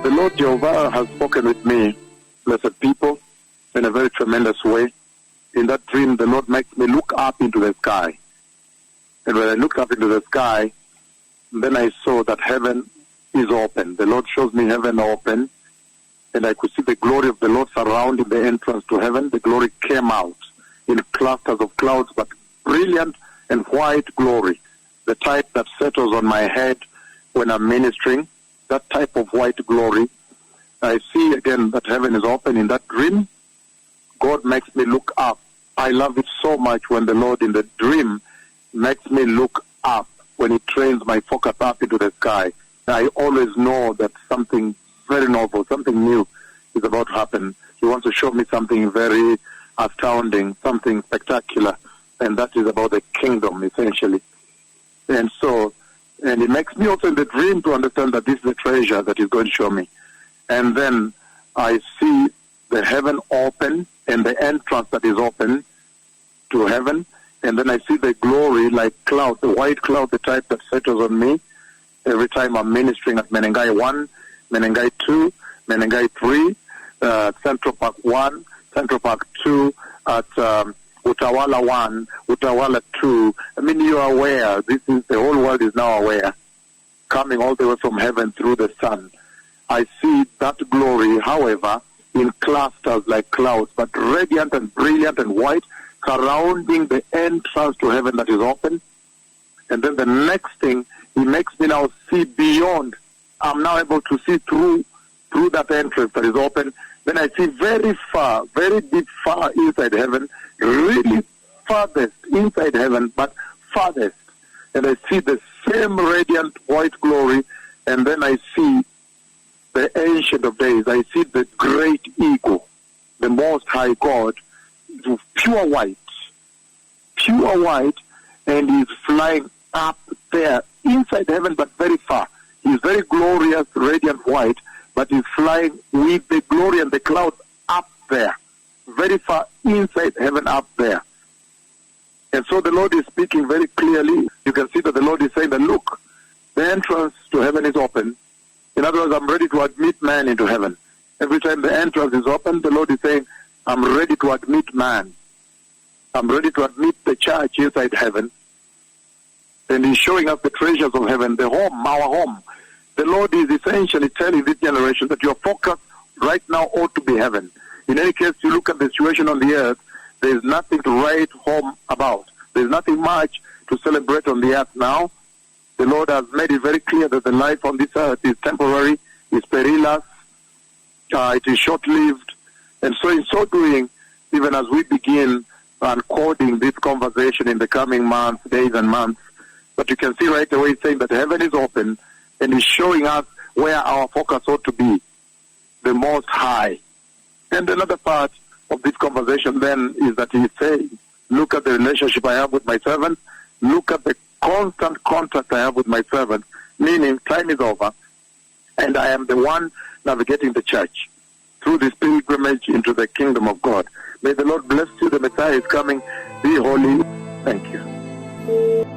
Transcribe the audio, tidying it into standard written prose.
the Lord Jehovah has spoken with me, blessed people, in a very tremendous way. In that dream, the Lord makes me look up into the sky. And when I looked up into the sky, then I saw that heaven is open. The Lord shows me heaven open, and I could see the glory of the Lord surrounding the entrance to heaven. The glory came out in clusters of clouds, but brilliant and white glory, the type that settles on my head when I'm ministering, that type of white glory. I see again that heaven is open in that dream. God makes me look up. I love it so much when the Lord in the dream makes me look up, when he trains my focus up into the sky. I always know that something very novel, something new is about to happen. He wants to show me something very astounding, something spectacular, and that is about the kingdom, essentially. And it makes me also in the dream to understand that this is a treasure that he's going to show me. And then I see the heaven open and the entrance that is open to heaven. And then I see the glory like cloud, the white cloud, the type that settles on me every time I'm ministering at Menengai 1, Menengai 2, Menengai 3, Central Park 1, Central Park 2, at Utawala 1, Utawala 2. I mean, you are aware. The whole world is now aware. Coming all the way from heaven through the sun. I see that glory, however, in clusters like clouds, but radiant and brilliant and white, surrounding the entrance to heaven that is open. And then the next thing, he makes me now see beyond. I'm now able to see through that entrance that is open. Then I see very far, very deep, far inside heaven, really farthest inside heaven, but farthest. And I see the same radiant white glory, and then I see the Ancient of Days. I see the great eagle, the Most High God, pure white, and he's flying up there, inside heaven, but very far. He's very glorious, radiant white, but he's flying with the glory and the clouds up there, very far inside heaven up there. And so the Lord is speaking very clearly. You can see that the Lord is saying that, look, the entrance to heaven is open. In other words, I'm ready to admit man into heaven. Every time the entrance is open, the Lord is saying, I'm ready to admit man. I'm ready to admit the church inside heaven. And he's showing us the treasures of heaven, the home, our home. The Lord is essentially telling this generation that your focus right now ought to be heaven. In any case, you look at the situation on the earth, there is nothing to write home about. There is nothing much to celebrate on the earth now. The Lord has made it very clear that the life on this earth is temporary, is perilous, it is short-lived. And so in so doing, even as we begin uncoding this conversation in the coming months, days and months, but you can see right away saying that heaven is open and is showing us where our focus ought to be, the Most High. And another part of this conversation then is that he's saying, look at the relationship I have with my servants, look at the constant contact I have with my servants, meaning time is over, and I am the one navigating the church through this pilgrimage into the kingdom of God. May the Lord bless you. The Messiah is coming. Be holy. Thank you.